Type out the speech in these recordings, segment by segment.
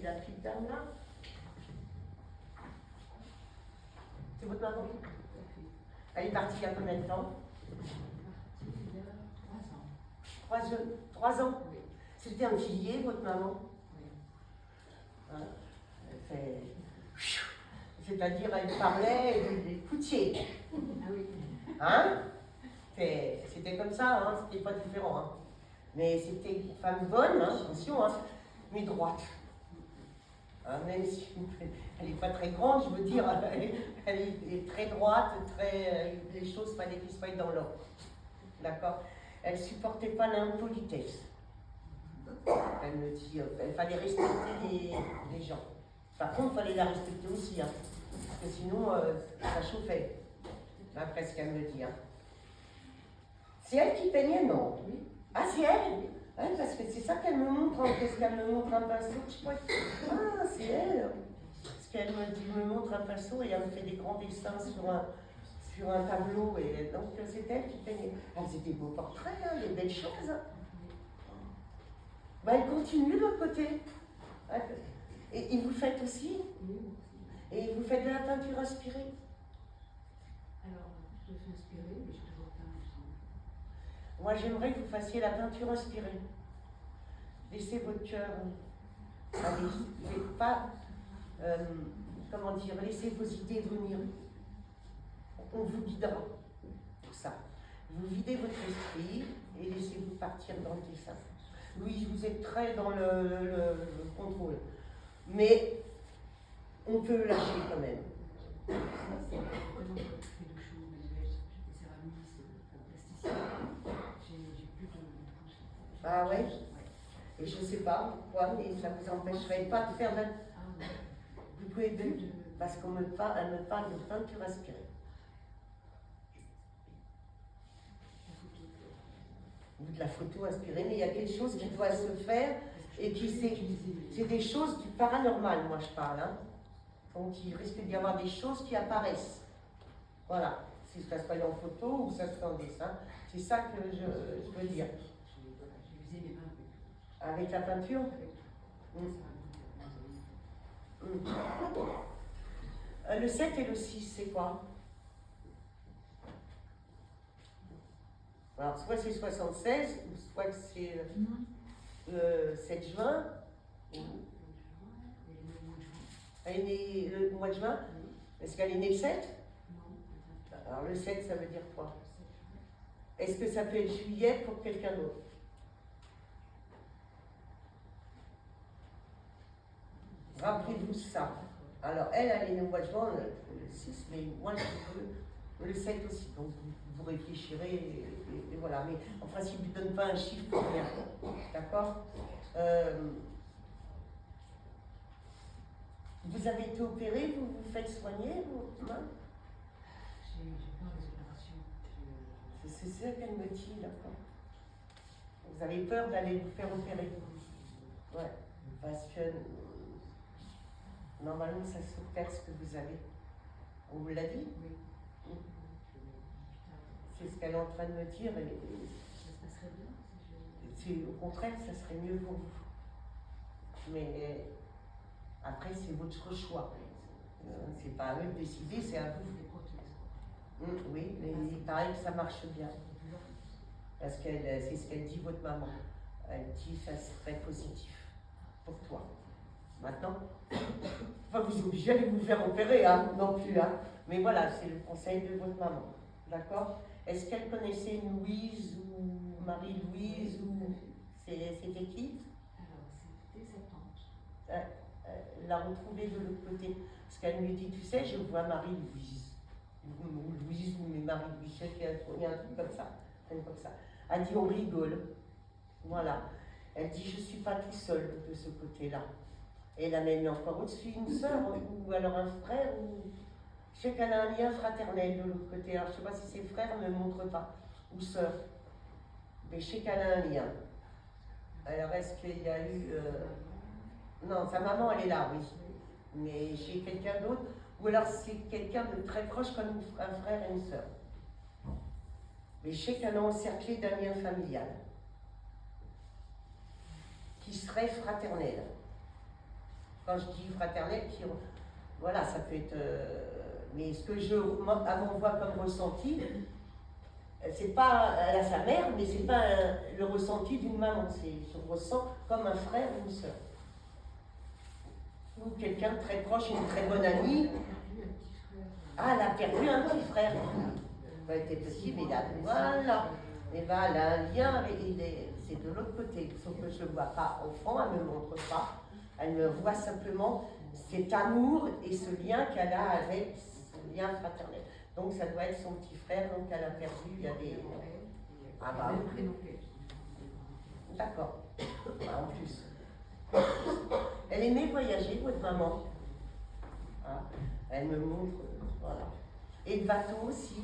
la petite dame là. C'est votre maman? Elle est partie il y a combien de temps? 3 ans. C'était un pilier, votre maman? Hein? C'est-à-dire, elle parlait des coutiers. Hein? C'était comme ça, hein? C'était pas différent. Hein? Mais c'était une femme bonne, hein? Attention, hein? Mais droite. Hein? Même si elle n'est pas très grande, je veux dire, elle est très droite, les choses fallait qu'ils soient dans l'ordre. D'accord? Elle ne supportait pas l'impolitesse. Elle me dit, il fallait respecter les gens. Par contre, il fallait la respecter aussi, hein, parce que sinon, ça chauffait. Après ce qu'elle me dit. Hein. C'est elle qui peignait, non? Oui. Ah, c'est elle? Ouais, parce que c'est ça qu'elle me montre. Qu'est-ce qu'elle me montre un pinceau? Je crois que... Ah, c'est elle. Parce qu'elle me montre un pinceau et elle me fait des grands dessins sur un tableau. Et donc, c'est elle qui peignait. Elle faisait des beaux portraits, hein, des belles choses. Hein. Ben, elle continue de l'autre côté. Et vous faites aussi? Et vous faites de la peinture inspirée? Alors, je fais inspirer, mais je suis toujours peint. Moi, j'aimerais que vous fassiez la peinture inspirée. Laissez votre cœur aller. Vous n'êtes pas, comment dire, laissez vos idées venir. On vous guidera pour ça. Vous videz votre esprit et laissez-vous partir dans le dessin. Oui, vous êtes très dans le contrôle. Mais on peut le lâcher quand même. Ah ouais? Et je ne sais pas pourquoi, mais ça ne vous empêcherait pas de faire de... Vous pouvez parce qu'on me parle de peinture inspirée. Ou de la photo inspirée, mais il y a quelque chose qui doit se faire et qui c'est des choses du paranormal, moi je parle. Hein. Donc il risque d'y avoir des choses qui apparaissent. Voilà, si ça se fait en photo ou ça se fait en dessin, c'est ça que je veux dire. Avec la peinture? Le 7 et le 6, c'est quoi? Alors, soit c'est 76, ou soit c'est le 7 juin. Elle est née le mois de juin? Est-ce qu'elle est née le 7? Alors, le 7, ça veut dire quoi? Est-ce que ça peut être juillet pour quelqu'un d'autre? Rappelez-vous ça. Alors, elle est née au mois de juin, le 6, mais moi, je veux le 7 aussi. Donc, vous réfléchirez, et voilà. Mais en principe, je ne donne pas un chiffre pour rien. D'accord? Vous avez été opéré, vous vous faites soigner, vous? Non? J'ai peur des opérations. C'est ça qu'elle me dit, d'accord. Vous avez peur d'aller vous faire opérer? Ouais, parce que normalement, ça s'opère ce que vous avez. On vous l'a dit? Oui. C'est ce qu'elle est en train de me dire. Ça se passerait bien si Au contraire, ça serait mieux pour vous. Mais après, c'est votre choix. C'est pas à eux de décider, c'est à vous. Oui, mais il paraît que ça marche bien. Parce que c'est ce qu'elle dit, votre maman. Elle dit que ça serait positif pour toi. Maintenant, pas vous obliger à vous faire opérer, hein, non plus. Hein. Mais voilà, c'est le conseil de votre maman. D'accord? Est-ce qu'elle connaissait une Louise ou Marie-Louise ou c'était qui? Alors, c'était sa tante. Elle l'a retrouvée de l'autre côté. Parce qu'elle lui dit, tu sais, je vois Marie-Louise. Ou Louise ou Marie-Louise, il y a un truc comme ça. Elle dit, on rigole. Voilà. Elle dit, je ne suis pas tout seul de ce côté-là. Et elle a même encore au-dessus une sœur, ou alors un frère, ou... Je sais qu'elle a un lien fraternel de l'autre côté. Alors, je ne sais pas si ses frères ne me montrent pas, ou sœurs. Mais je sais qu'elle a un lien. Alors, est-ce qu'il y a eu... Non, sa maman, elle est là, oui. Mais j'ai quelqu'un d'autre, ou alors c'est quelqu'un de très proche comme un frère et une sœur. Mais je sais qu'elle est encerclée d'un lien familial, qui serait fraternel. Quand je dis fraternel, voilà, ça peut être. Mais ce que on voit comme ressenti, c'est pas elle a sa mère, mais c'est pas le ressenti d'une maman. Je ressens comme un frère ou une soeur. Ou quelqu'un de très proche, une très bonne amie. Ah, elle a perdu un petit frère. Elle était petite, mais là, voilà. Et ben, elle a un lien avec. C'est de l'autre côté. Sauf que je ne le vois pas au fond, elle ne me montre pas. Elle me voit simplement cet amour et ce lien qu'elle a avec ce lien fraternel. Donc ça doit être son petit frère, donc elle a perdu, il y a des... Ah bah d'accord, en plus. Elle aimait voyager, votre maman. Ah, elle me montre, voilà. Et le bateau aussi.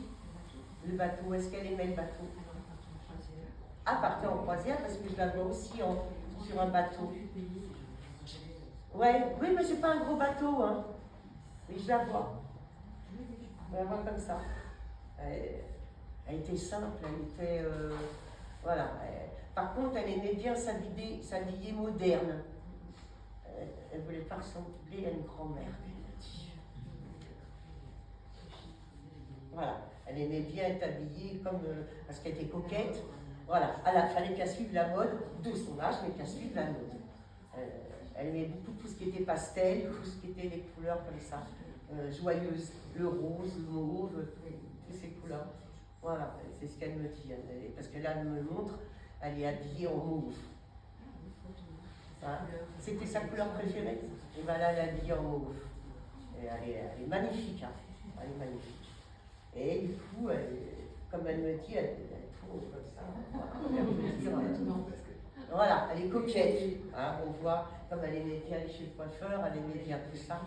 Le bateau, est-ce qu'elle aimait le bateau? Ah, partait en croisière, parce que je la vois aussi sur un bateau. Ouais, oui, mais c'est pas un gros bateau, hein. Mais je la vois. Je la vois comme ça. Elle était simple, elle était... voilà. Par contre, elle aimait bien s'habiller moderne. Elle ne voulait pas ressembler à une grand-mère. Voilà. Elle aimait bien être habillée comme... parce qu'elle était coquette. Voilà. Il fallait qu'elle suive la mode de son âge, mais qu'elle suive la mode. Elle aimait beaucoup tout ce qui était pastel, tout ce qui était les couleurs comme ça, joyeuses, le rose, le mauve, toutes ces couleurs. Voilà, c'est ce qu'elle me dit. Parce que là, elle me montre, elle est habillée en mauve. Hein? C'était sa couleur préférée. Et bien là, elle est habillée en mauve. Et elle est magnifique. Hein? Elle est magnifique. Et du coup, comme elle me dit, elle tourne comme ça. Voilà, elle est coquette. Hein, on voit, comme elle aimait bien aller chez le coiffeur, elle aimait bien tout ça.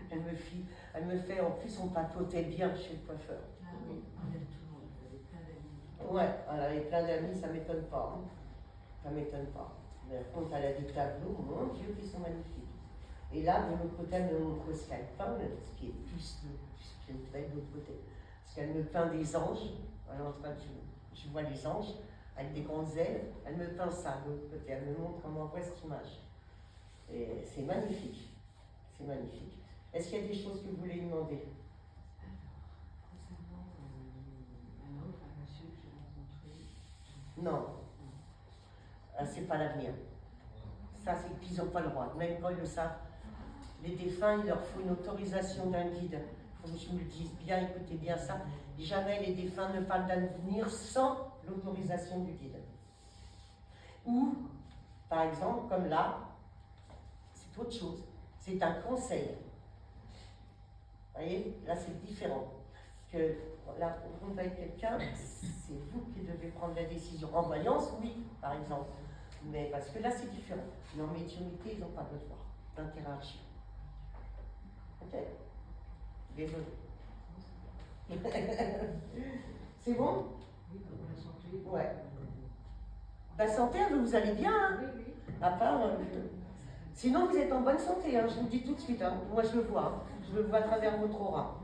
Elle me fait, en plus, on papotait bien chez le coiffeur. Ouais, elle avait plein d'amis, ça ne m'étonne pas. Hein. Ça ne m'étonne pas. Mais par contre, elle a des tableaux, mon Dieu, qui sont magnifiques. Et là, de l'autre côté, elle me montre ce qu'elle peint, ce qui est plus spirituel de l'autre côté. Parce qu'elle me peint des anges. Alors, je vois les anges avec des grandes ailes. Elle me peint ça de l'autre côté. Elle me montre comment on voit cette image. Et c'est magnifique. C'est magnifique. Est-ce qu'il y a des choses que vous voulez demander? Non. C'est pas l'avenir. Ça, c'est qu'ils n'ont pas le droit. Même quand ils le savent, les défunts, il leur faut une autorisation d'un guide. Il faut que je vous le dise bien, écoutez bien ça. Jamais les défunts ne parlent d'avenir sans l'autorisation du guide. Ou, par exemple, comme là, c'est autre chose. C'est un conseil. Vous voyez, là, c'est différent. Que là, on va avec quelqu'un, c'est vous qui devez prendre la décision. En voyance, oui, par exemple. Mais parce que là, c'est différent. Mais en médiumnité, ils n'ont pas le droit d'interagir. Ok? Désolé. C'est bon? Ouais. La santé, vous allez bien, hein? À part, sinon, vous êtes en bonne santé, hein, je vous le dis tout de suite. Hein. Moi, je le vois. Hein. Je le vois à travers votre aura.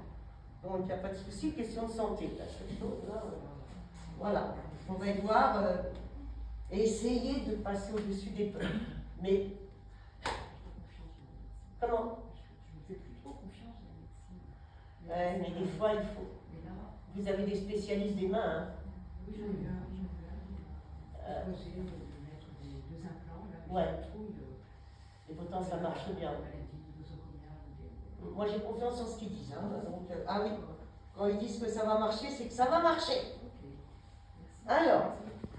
Donc, il n'y a pas de souci, question de santé. Voilà. On va y voir et essayer de passer au-dessus des peurs. Mais, comment? Je ne fais plus trop confiance à la médecine. Mais des fois, il faut. Vous avez des spécialistes des mains, hein? Oui, j'en ai vu un. J'ai mettre deux implants. Là, ouais. Et pourtant, ça marche bien. Moi, j'ai confiance en ce qu'ils disent. Hein. Donc, ah oui, quand ils disent que ça va marcher, c'est que ça va marcher. Alors,